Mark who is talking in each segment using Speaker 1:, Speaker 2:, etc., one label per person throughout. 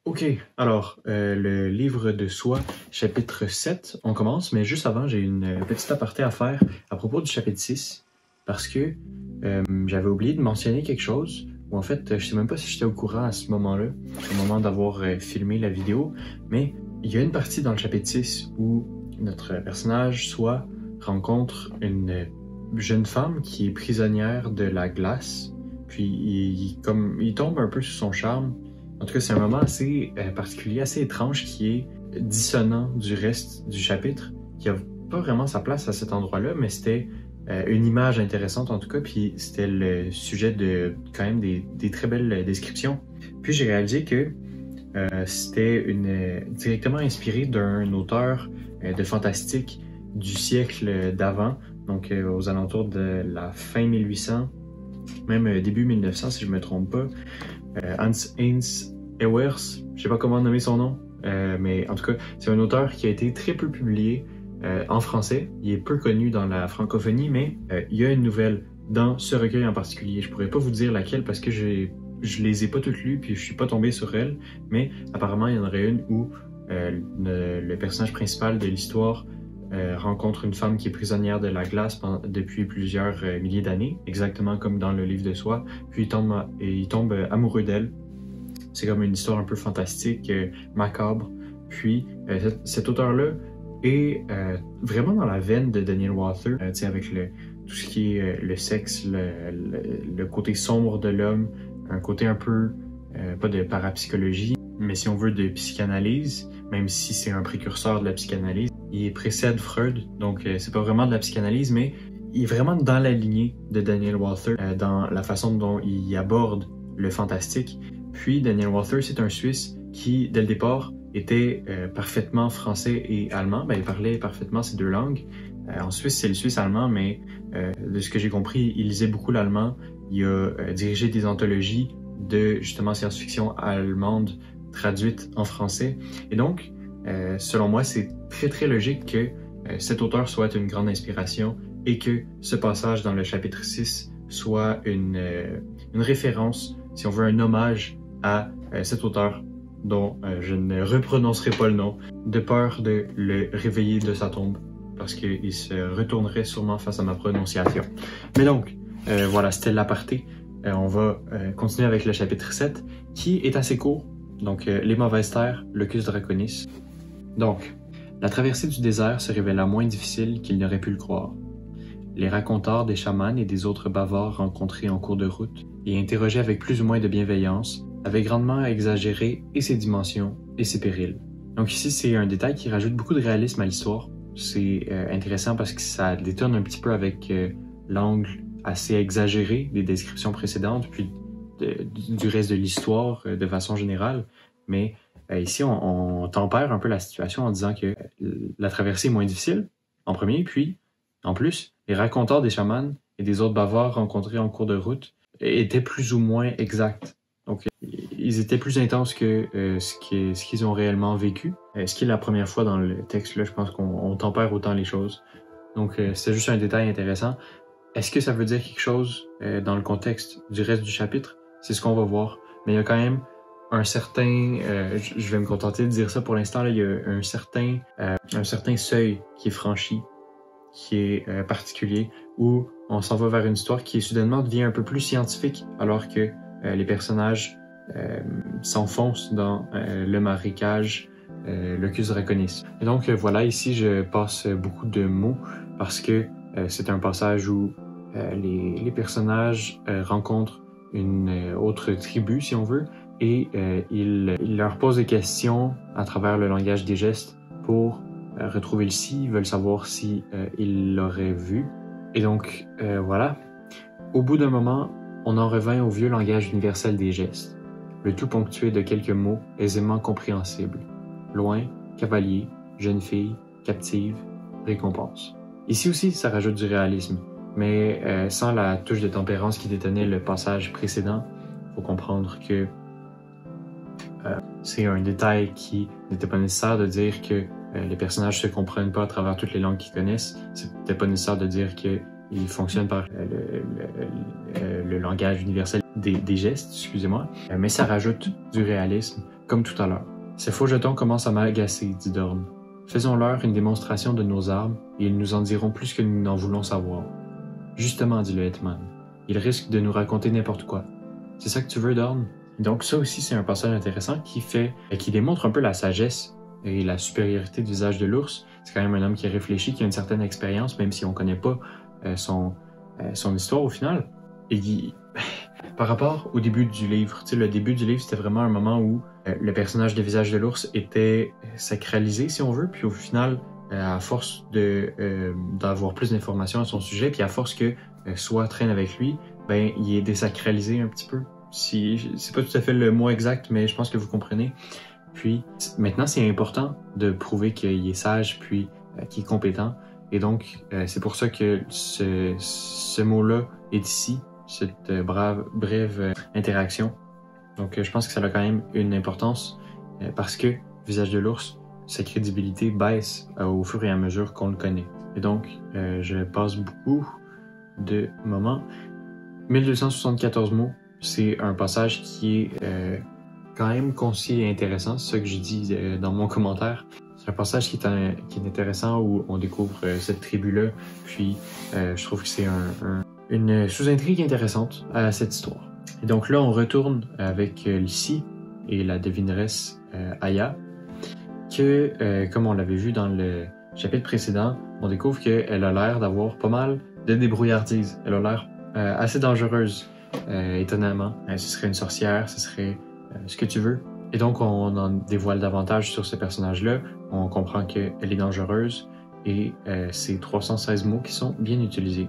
Speaker 1: Ok, alors, le livre de Soi, chapitre 7, on commence, mais juste avant, j'ai une petite aparté à faire à propos du chapitre 6, parce que j'avais oublié de mentionner quelque chose, ou en fait, je sais même pas si j'étais au courant à ce moment-là, au moment d'avoir filmé la vidéo, mais il y a une partie dans le chapitre 6 où notre personnage, Soi, rencontre une jeune femme qui est prisonnière de la glace, puis il tombe un peu sous son charme. En tout cas, c'est un moment assez particulier, assez étrange qui est dissonant du reste du chapitre, qui a pas vraiment sa place à cet endroit-là, mais c'était une image intéressante en tout cas, puis c'était le sujet de quand même des très belles descriptions. Puis j'ai réalisé que c'était directement inspiré d'un auteur de fantastique du siècle d'avant, donc aux alentours de la fin 1800, même début 1900 si je me trompe pas. Hans Ewers, je sais pas comment nommer son nom, mais en tout cas, c'est un auteur qui a été très peu publié en français. Il est peu connu dans la francophonie, mais il y a une nouvelle dans ce recueil en particulier. Je pourrais pas vous dire laquelle parce que je les ai pas toutes lues puis je suis pas tombé sur elle, mais apparemment il y en aurait une où le personnage principal de l'histoire rencontre une femme qui est prisonnière de la glace depuis plusieurs milliers d'années, exactement comme dans le livre de Soi, puis il tombe amoureux d'elle. C'est comme une histoire un peu fantastique, macabre. Puis cet auteur-là est vraiment dans la veine de Daniel Walther, avec tout ce qui est le sexe, le côté sombre de l'homme, un côté un peu, pas de parapsychologie, mais si on veut de psychanalyse, même si c'est un précurseur de la psychanalyse. Il précède Freud, donc c'est pas vraiment de la psychanalyse, mais il est vraiment dans la lignée de Daniel Walther, dans la façon dont il aborde le fantastique. Puis Daniel Walther, c'est un Suisse qui, dès le départ, était parfaitement français et allemand. Ben, il parlait parfaitement ces deux langues. En Suisse, c'est le suisse-allemand, mais de ce que j'ai compris, il lisait beaucoup l'allemand. Il a dirigé des anthologies de, justement, science-fiction allemande traduites en français. Et donc, selon moi, c'est très très logique que cet auteur soit une grande inspiration et que ce passage dans le chapitre 6 soit une référence, si on veut, un hommage à cet auteur dont je ne reprononcerai pas le nom, de peur de le réveiller de sa tombe, parce qu'il se retournerait sûrement face à ma prononciation. Mais donc, voilà, c'était l'aparté. On va continuer avec le chapitre 7, qui est assez court. Donc, les mauvaises terres, Locus Draconis. Donc, la traversée du désert se révéla moins difficile qu'il n'aurait pu le croire. Les racontars des chamans et des autres bavards rencontrés en cours de route et interrogés avec plus ou moins de bienveillance avaient grandement exagéré et ses dimensions et ses périls. Donc ici, c'est un détail qui rajoute beaucoup de réalisme à l'histoire. C'est intéressant parce que ça détonne un petit peu avec l'angle assez exagéré des descriptions précédentes, puis du reste de l'histoire de façon générale. Mais ici, on tempère un peu la situation en disant que la traversée est moins difficile, en premier, puis, en plus, les racontars des chamans et des autres bavards rencontrés en cours de route étaient plus ou moins exacts. Donc, ils étaient plus intenses que ce qu'ils ont réellement vécu. Ce qui est la première fois dans le texte, là, je pense qu'on tempère autant les choses. Donc, c'est juste un détail intéressant. Est-ce que ça veut dire quelque chose dans le contexte du reste du chapitre? C'est ce qu'on va voir. Mais il y a quand même un certain, je vais me contenter de dire ça pour l'instant, là, il y a un certain seuil qui est franchi, qui est particulier, où on s'en va vers une histoire qui soudainement devient un peu plus scientifique, alors que les personnages s'enfoncent dans le marécage Locus Draconis. Et donc voilà, ici je passe beaucoup de mots parce que c'est un passage où les personnages rencontrent une autre tribu, si on veut, et il leur pose des questions à travers le langage des gestes pour retrouver le si, ils veulent savoir si ils l'auraient vu. Et donc, voilà. Au bout d'un moment, on en revint au vieux langage universel des gestes, le tout ponctué de quelques mots aisément compréhensibles. Loin, cavalier, jeune fille, captive, récompense. Ici aussi, ça rajoute du réalisme, mais sans la touche de tempérance qui détenait le passage précédent. Il faut comprendre que c'est un détail qui n'était pas nécessaire de dire que les personnages se comprennent pas à travers toutes les langues qu'ils connaissent. C'était pas nécessaire de dire qu'ils fonctionnent par le langage universel des gestes, excusez-moi. Mais ça rajoute du réalisme comme tout à l'heure. Ces faux jetons commencent à m'agacer, dit Dorn. Faisons-leur une démonstration de nos armes et ils nous en diront plus que nous n'en voulons savoir. Justement, dit le Hetman. Ils risquent de nous raconter n'importe quoi. C'est ça que tu veux, Dorn? Donc ça aussi, c'est un passage intéressant qui démontre un peu la sagesse et la supériorité du visage de l'ours. C'est quand même un homme qui réfléchit, qui a une certaine expérience, même si on ne connaît pas son histoire au final. Et par rapport au début du livre, le début du livre, c'était vraiment un moment où le personnage de visage de l'ours était sacralisé, si on veut, puis au final, à force d'avoir plus d'informations à son sujet, puis à force que Soi traîne avec lui, ben il est désacralisé un petit peu. C'est pas tout à fait le mot exact, mais je pense que vous comprenez. Puis maintenant, c'est important de prouver qu'il est sage, puis qu'il est compétent. Et donc, c'est pour ça que ce mot-là est ici, cette brève interaction. Donc, je pense que ça a quand même une importance parce que Visage de l'ours, sa crédibilité baisse au fur et à mesure qu'on le connaît. Et donc, je passe beaucoup de moments. 1274 mots, c'est un passage qui est quand même concis et intéressant, c'est ça que je dis dans mon commentaire. C'est un passage qui est intéressant où on découvre cette tribu-là, puis je trouve que c'est une sous-intrigue intéressante à cette histoire. Et donc là, on retourne avec Lissi et la devineresse Aya, que, comme on l'avait vu dans le chapitre précédent, on découvre qu'elle a l'air d'avoir pas mal de débrouillardise. Elle a l'air assez dangereuse, étonnamment. Ce serait une sorcière, ce serait ce que tu veux. Et donc, on en dévoile davantage sur ce personnage-là. On comprend qu'elle est dangereuse et c'est 316 mots qui sont bien utilisés.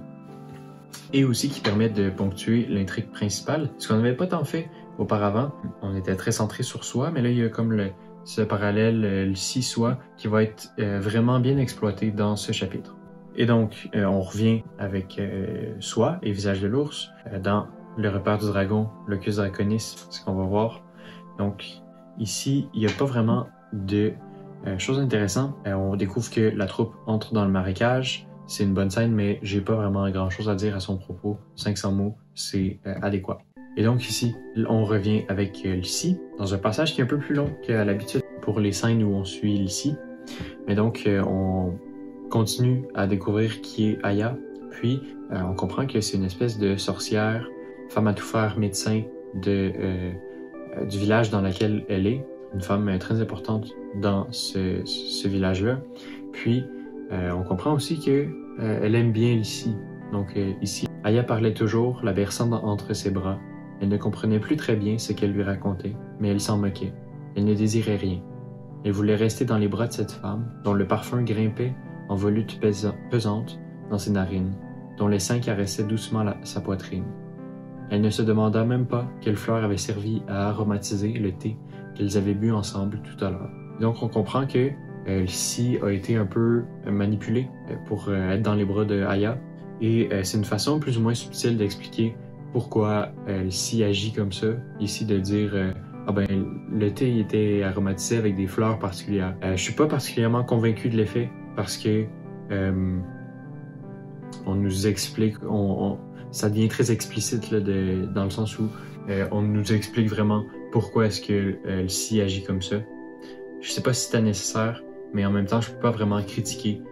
Speaker 1: Et aussi qui permettent de ponctuer l'intrigue principale, ce qu'on n'avait pas tant fait auparavant. On était très centré sur Soi, mais là, il y a comme ce parallèle Lissi-Soi qui va être vraiment bien exploité dans ce chapitre. Et donc, on revient avec Soi et Visage de l'ours dans le repère du dragon, Locus Draconis, c'est ce qu'on va voir. Donc, ici, il n'y a pas vraiment de choses intéressantes. On découvre que la troupe entre dans le marécage. C'est une bonne scène, mais j'ai pas vraiment grand-chose à dire à son propos. 500 mots, c'est adéquat. Et donc ici, on revient avec Lissi, dans un passage qui est un peu plus long qu'à l'habitude pour les scènes où on suit Lissi. Mais donc, on continue à découvrir qui est Aya, puis on comprend que c'est une espèce de sorcière, femme à tout faire, médecin du village dans lequel elle est, une femme très importante dans ce village-là. Puis, on comprend aussi que elle aime bien Lissi. Donc ici, Aya parlait toujours, la berçant entre ses bras. Elle ne comprenait plus très bien ce qu'elle lui racontait, mais elle s'en moquait. Elle ne désirait rien. Elle voulait rester dans les bras de cette femme, dont le parfum grimpait en volutes pesantes dans ses narines, dont les seins caressaient doucement sa poitrine. Elle ne se demanda même pas quelle fleur avait servi à aromatiser le thé qu'ils avaient bu ensemble tout à l'heure. Donc on comprend que Lissi a été un peu manipulée pour être dans les bras de Aya, et c'est une façon plus ou moins subtile d'expliquer pourquoi Lissi agit comme ça, ici de dire le thé était aromatisé avec des fleurs particulières. Je suis pas particulièrement convaincu de l'effet parce que on nous explique, ça devient très explicite là, dans le sens où on nous explique vraiment pourquoi est-ce que Lissi agit comme ça. Je sais pas si c'était nécessaire, mais en même temps, je peux pas vraiment critiquer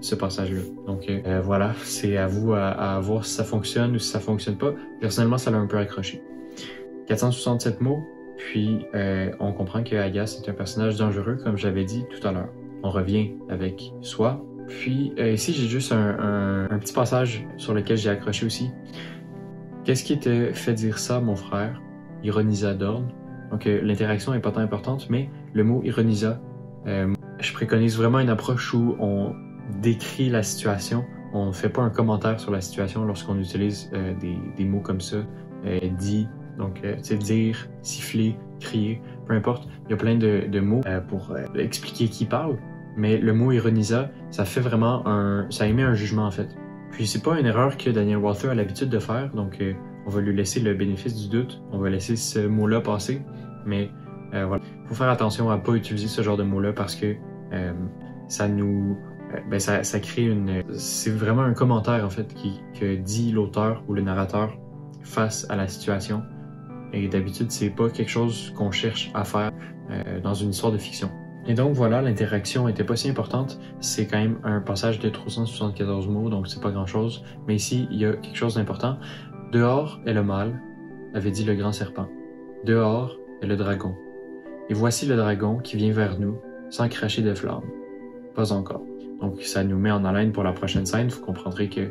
Speaker 1: ce passage-là. Donc voilà, c'est à vous à voir si ça fonctionne ou si ça fonctionne pas. Personnellement, ça l'a un peu accroché. 467 mots, puis on comprend que Aya, c'est un personnage dangereux, comme j'avais dit tout à l'heure. On revient avec Soi. Puis ici, j'ai juste un petit passage sur lequel j'ai accroché aussi. Qu'est-ce qui te fait dire ça, mon frère? Ironisa Dorn. Donc l'interaction est pas tant importante, mais le mot ironisa, je préconise vraiment une approche où on décrit la situation. On ne fait pas un commentaire sur la situation lorsqu'on utilise des mots comme ça. Dit, donc c'est dire, siffler, crier, peu importe. Il y a plein de mots pour expliquer qui parle. Mais le mot ironisa, ça fait vraiment ça émet un jugement en fait. Puis c'est pas une erreur que Daniel Walther a l'habitude de faire, donc on va lui laisser le bénéfice du doute. On va laisser ce mot-là passer. Mais voilà, faut faire attention à pas utiliser ce genre de mots-là parce que ça crée c'est vraiment un commentaire en fait que dit l'auteur ou le narrateur face à la situation. Et d'habitude, c'est pas quelque chose qu'on cherche à faire. dans une histoire de fiction. Et donc voilà, l'interaction était pas si importante. C'est quand même un passage de 374 mots, donc c'est pas grand-chose. Mais ici, il y a quelque chose d'important. Dehors est le mal, avait dit le grand serpent. Dehors est le dragon. Et voici le dragon qui vient vers nous, sans cracher de flammes. Pas encore. Donc ça nous met en haleine pour la prochaine scène. Vous comprendrez que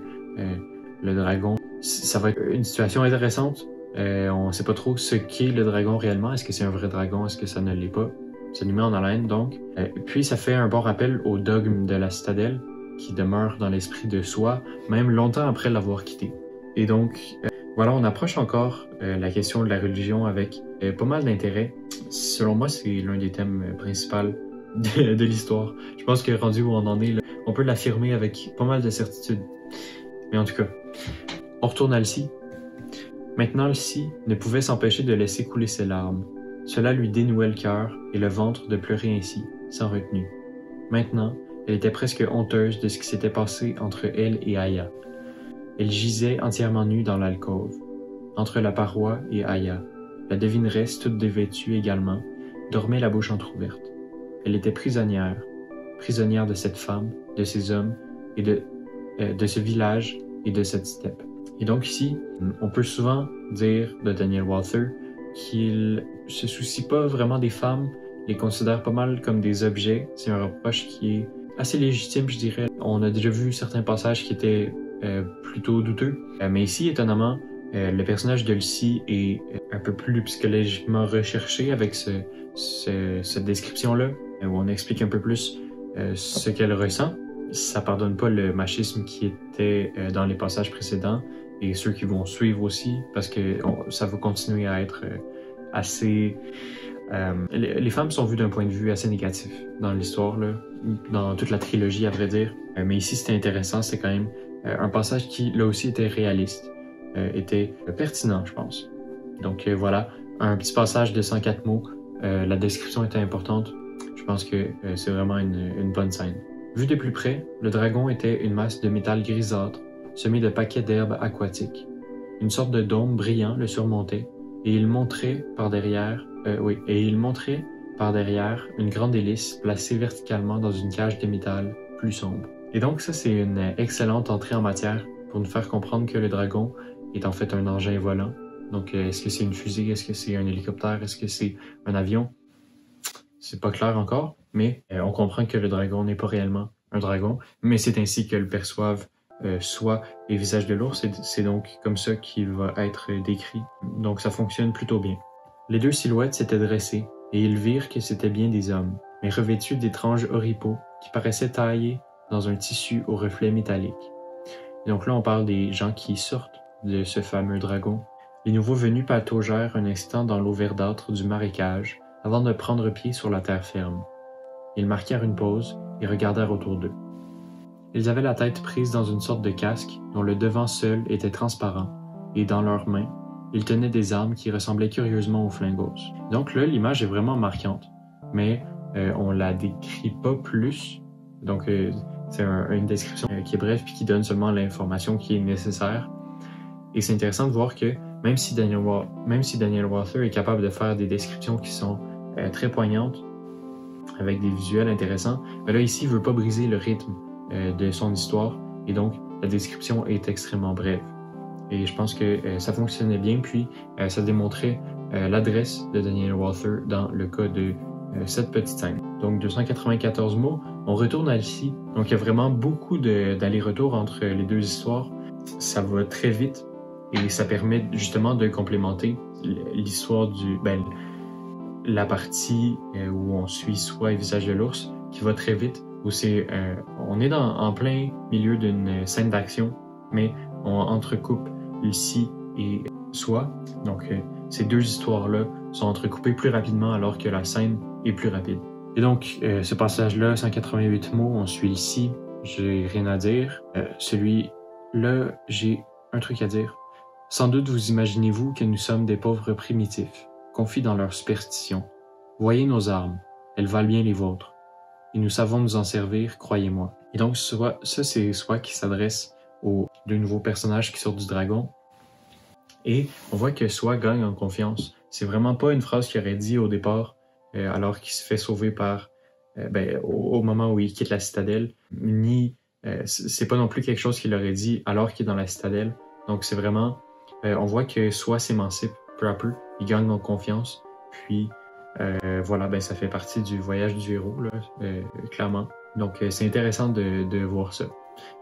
Speaker 1: le dragon, ça va être une situation intéressante. On sait pas trop ce qu'est le dragon réellement. Est-ce que c'est un vrai dragon? Est-ce que ça ne l'est pas? Ça nous met en haleine donc. Puis ça fait un bon rappel au dogme de la citadelle qui demeure dans l'esprit de soi, même longtemps après l'avoir quitté. Et donc, voilà, on approche encore la question de la religion avec pas mal d'intérêt. Selon moi, c'est l'un des thèmes principaux de l'histoire. Je pense que rendu où on en est, là, on peut l'affirmer avec pas mal de certitude. Mais en tout cas, on retourne à Elsie. Maintenant, Elsie ne pouvait s'empêcher de laisser couler ses larmes. Cela lui dénouait le cœur et le ventre de pleurer ainsi, sans retenue. Maintenant, elle était presque honteuse de ce qui s'était passé entre elle et Aya. Elle gisait entièrement nue dans l'alcôve, entre la paroi et Aya. La devineresse, toute dévêtue également, dormait la bouche entr'ouverte. Elle était prisonnière de cette femme, de ces hommes, et de ce village et de cette steppe. Et donc ici, on peut souvent dire de Daniel Walther qu'il se soucie pas vraiment des femmes, les considère pas mal comme des objets. C'est un reproche qui est assez légitime, je dirais. On a déjà vu certains passages qui étaient plutôt douteux. Mais ici, étonnamment, le personnage de Elsie est un peu plus psychologiquement recherché avec cette description-là, où on explique un peu plus ce qu'elle ressent. Ça pardonne pas le machisme qui était dans les passages précédents et ceux qui vont suivre aussi, parce que ça va continuer à être assez... les femmes sont vues d'un point de vue assez négatif dans l'histoire, là, dans toute la trilogie à vrai dire. Mais ici c'était intéressant, c'est quand même un passage qui là aussi était réaliste, était pertinent je pense. Donc voilà, un petit passage de 104 mots, la description était importante, je pense que c'est vraiment une bonne scène. Vu de plus près, le dragon était une masse de métal grisâtre, semée de paquets d'herbes aquatiques. Une sorte de dôme brillant le surmontait, et il montrait par derrière une grande hélice placée verticalement dans une cage de métal plus sombre. Et donc ça, c'est une excellente entrée en matière pour nous faire comprendre que le dragon est en fait un engin volant. Donc est-ce que c'est une fusée? Est-ce que c'est un hélicoptère? Est-ce que c'est un avion? C'est pas clair encore, mais on comprend que le dragon n'est pas réellement un dragon, mais c'est ainsi que le perçoivent Soi et Visage de l'ours, c'est donc comme ça qu'il va être décrit. Donc ça fonctionne plutôt bien. Les deux silhouettes s'étaient dressées, et ils virent que c'étaient bien des hommes, mais revêtus d'étranges oripeaux qui paraissaient taillés dans un tissu au reflet métallique. Et donc là, on parle des gens qui sortent de ce fameux dragon. Les nouveaux venus pataugèrent un instant dans l'eau verdâtre du marécage, avant de prendre pied sur la terre ferme. Ils marquèrent une pause et regardèrent autour d'eux. Ils avaient la tête prise dans une sorte de casque dont le devant seul était transparent, et dans leurs mains, ils tenaient des armes qui ressemblaient curieusement aux flingos. Donc là, l'image est vraiment marquante, mais on la décrit pas plus. Donc c'est une description qui est brève puis qui donne seulement l'information qui est nécessaire. Et c'est intéressant de voir que même si Daniel Walther est capable de faire des descriptions qui sont très poignantes, avec des visuels intéressants, mais là ici il veut pas briser le rythme de son histoire, et donc la description est extrêmement brève. Et je pense que ça fonctionnait bien, puis ça démontrait l'adresse de Daniel Walther dans le cas de cette petite scène. Donc 294 mots, on retourne à Elsie. Donc il y a vraiment beaucoup d'aller-retour entre les deux histoires. Ça va très vite et ça permet justement de complémenter l'histoire la partie où on suit Soi et Visage de l'ours, qui va très vite, où on est en plein milieu d'une scène d'action, mais on entrecoupe Elsie et Soi. Donc ces deux histoires-là sont entrecoupées plus rapidement alors que la scène est plus rapide. Et donc ce passage-là, 188 mots, on suit Elsie, j'ai rien à dire. Celui-là, j'ai un truc à dire. Sans doute vous imaginez-vous que nous sommes des pauvres primitifs, confis dans leur superstition. Voyez nos armes, elles valent bien les vôtres. Et nous savons nous en servir, croyez-moi. Et donc, ça c'est Soi qui s'adresse aux deux nouveaux personnages qui sortent du dragon. Et on voit que Soi gagne en confiance. C'est vraiment pas une phrase qu'il aurait dit au départ alors qu'il se fait sauver par au moment où il quitte la citadelle, ni c'est pas non plus quelque chose qu'il aurait dit alors qu'il est dans la citadelle. Donc c'est vraiment, on voit que Soi s'émancipe peu à peu, il gagne en confiance, puis voilà, ça fait partie du voyage du héros, là, clairement. Donc c'est intéressant de voir ça,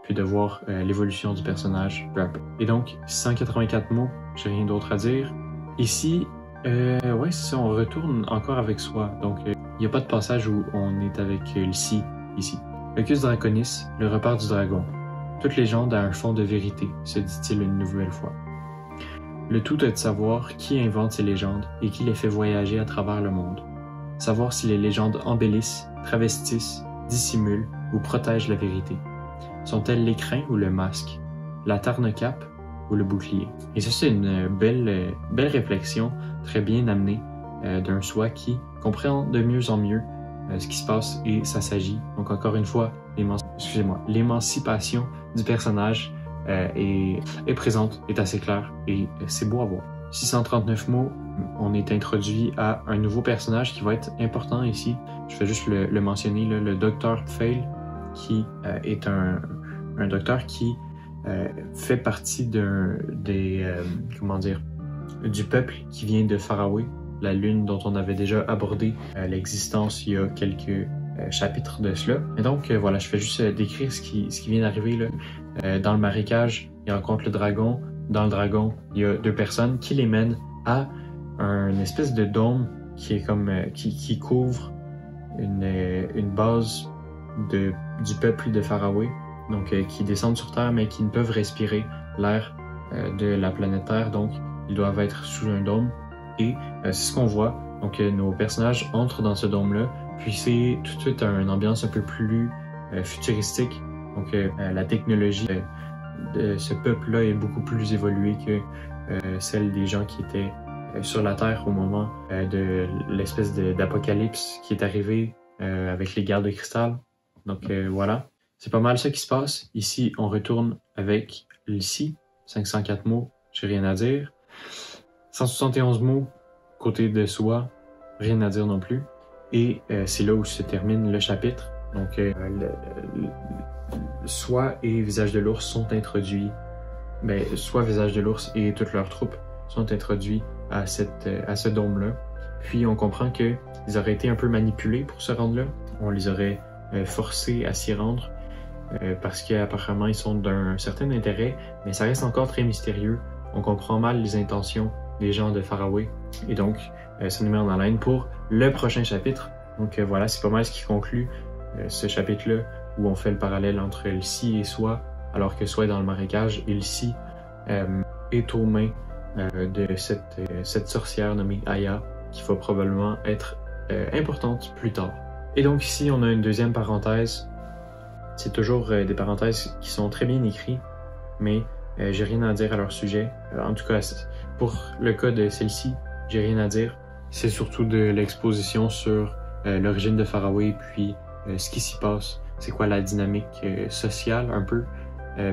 Speaker 1: puis de voir l'évolution du personnage peu à peu. Et donc, 184 mots, j'ai rien d'autre à dire. Ici, ouais, c'est ça, on retourne encore avec Soi. Donc, il n'y a pas de passage où on est avec Lcy, ici. Locus Draconis, le repère du dragon. Toute légende a un fond de vérité, se dit-il une nouvelle fois. Le tout est de savoir qui invente ces légendes et qui les fait voyager à travers le monde. Savoir si les légendes embellissent, travestissent, dissimulent ou protègent la vérité. Sont-elles l'écrin ou le masque, la tarne-cape ou le bouclier? Et ça, c'est une belle réflexion, très bien amenée, d'un Soi qui comprend de mieux en mieux ce qui se passe et ça s'agit. Donc encore une fois, l'émancipation du personnage est présente, est assez claire et c'est beau à voir. 639 mots, on est introduit à un nouveau personnage qui va être important ici. Je vais juste le mentionner, là, le Docteur Fail, qui est un docteur qui fait partie du peuple qui vient de Faraway, la lune dont on avait déjà abordé l'existence il y a quelques chapitres de cela. Et donc voilà, je vais juste décrire ce qui vient d'arriver là. Dans le marécage, il rencontre le dragon. Dans le dragon, il y a deux personnes qui les mènent à une espèce de dôme qui est comme qui couvre une base du peuple de Faraway, donc qui descendent sur Terre mais qui ne peuvent respirer l'air de la planète Terre, donc ils doivent être sous un dôme et c'est ce qu'on voit. Donc nos personnages entrent dans ce dôme-là, puis c'est tout de suite une ambiance un peu plus futuristique. Donc la technologie de ce peuple-là est beaucoup plus évoluée que celle des gens qui étaient sur la Terre au moment de l'espèce d'apocalypse qui est arrivé avec les gardes de cristal. Donc voilà, c'est pas mal ça qui se passe. Ici, on retourne avec Lcy, 504 mots, j'ai rien à dire. 171 mots, côté de Soi, rien à dire non plus. Et c'est là où se termine le chapitre. Donc Soi et Visage de l'Ours sont introduits. Soi, Visage de l'Ours et toute leur troupe sont introduits à ce dôme-là. Puis on comprend qu'ils auraient été un peu manipulés pour se rendre là. On les aurait forcés à s'y rendre parce qu'apparemment ils sont d'un certain intérêt, mais ça reste encore très mystérieux. On comprend mal les intentions des gens de Faraway et donc ça nous met en haleine pour le prochain chapitre. Donc voilà, c'est pas mal ce qui conclut ce chapitre-là où on fait le parallèle entre Lcy et Soi, alors que Soi est dans le marécage et Lcy est aux mains de cette sorcière nommée Aya qui va probablement être importante plus tard. Et donc ici, on a une deuxième parenthèse. C'est toujours des parenthèses qui sont très bien écrites, mais j'ai rien à dire à leur sujet. En tout cas, pour le cas de celle-ci, j'ai rien à dire. C'est surtout de l'exposition sur l'origine de Faraway, puis ce qui s'y passe. C'est quoi la dynamique sociale un peu,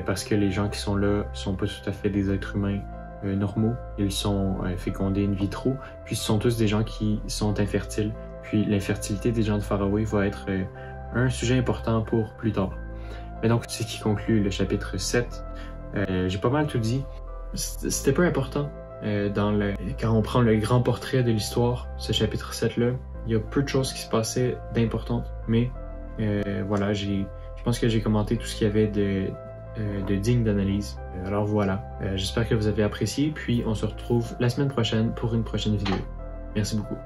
Speaker 1: parce que les gens qui sont là sont pas tout à fait des êtres humains normaux. Ils sont fécondés in vitro, puis ce sont tous des gens qui sont infertiles. Puis l'infertilité des gens de Faraway va être un sujet important pour plus tard. Mais donc, c'est ce qui conclut le chapitre 7. J'ai pas mal tout dit. C'était pas important quand on prend le grand portrait de l'histoire, ce chapitre 7-là. Il y a peu de choses qui se passaient d'importantes, mais voilà, je pense que j'ai commenté tout ce qu'il y avait de digne d'analyse. Alors voilà, j'espère que vous avez apprécié, puis on se retrouve la semaine prochaine pour une prochaine vidéo. Merci beaucoup.